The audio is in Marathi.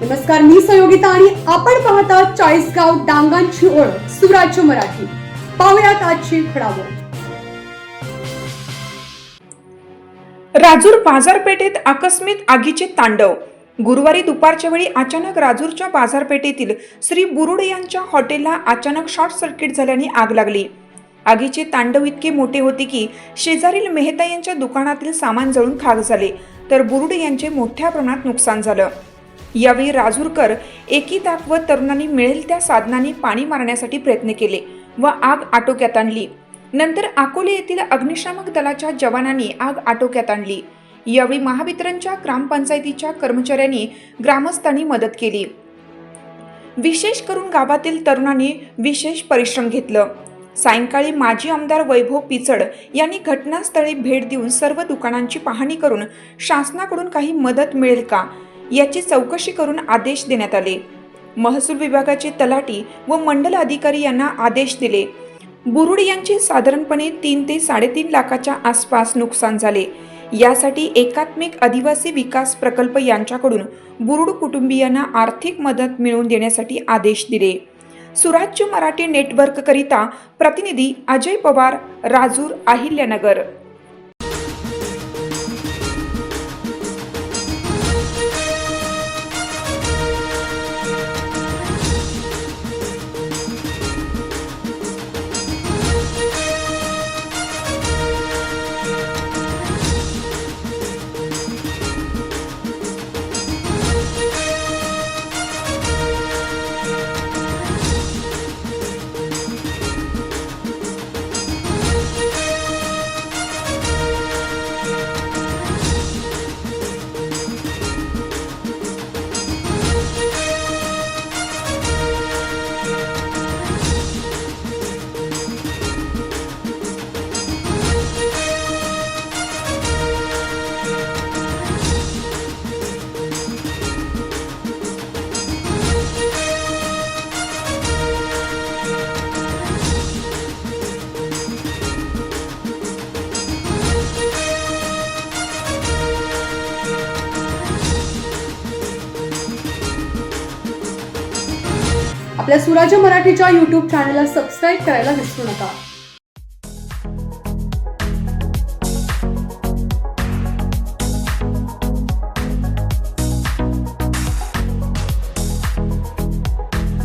नमस्कार, मी संयोगिता आणि आपण पाहता चाळीसगाव डांगांची ओळख सुराज्य मराठी. पाहुयात आजची घडामोड. राजूर बाजारपेठेत आकस्मिक आगीचे तांडव. गुरुवारी दुपारच्या वेळी अचानक राजूरच्या बाजारपेठेतील श्री बुरुड यांच्या हॉटेलला अचानक शॉर्ट सर्किट झाल्याने आग लागली. आगीचे तांडव इतके मोठे होते की शेजारील मेहता यांच्या दुकानातील सामान जळून खाक झाले, तर बुरुड यांचे मोठ्या प्रमाणात नुकसान झालं. यावेळी राजूरकर एकी दाखवत तरुणांनी मिळेल त्या साधनांनी पाणी मारण्यासाठी प्रयत्न केले व आग आटोक्यात आणली. नंतर अकोले येथील अग्निशामक दलाच्या जवानांनी आग आटोक्यात आणली. यावेळी महावितरणच्या ग्रामपंचायतीच्या कर्मचाऱ्यांनी ग्रामस्थांनी मदत केली. विशेष करून गावातील तरुणांनी विशेष परिश्रम घेतलं. सायंकाळी माजी आमदार वैभव पिचड यांनी घटनास्थळी भेट देऊन सर्व दुकानांची पाहणी करून शासनाकडून काही मदत मिळेल का याची चौकशी करून आदेश देण्यात आले. महसूल विभागाचे तलाठी व मंडल अधिकारी यांना आदेश दिले. बुरुड यांचे साधारणपणे 3 ते 3.5 लाखाच्या आसपास नुकसान झाले. यासाठी एकात्मिक आदिवासी विकास प्रकल्प यांच्याकडून बुरुड कुटुंबियांना आर्थिक मदत मिळवून देण्यासाठी आदेश दिले. सुराज्य मराठी नेटवर्क करिता प्रतिनिधी अजय पवार, राजूर, अहिल्यानगर. आपल्या सुराज्य मराठीच्या YouTube चॅनलला सबस्क्राईब करायला विसरू नका.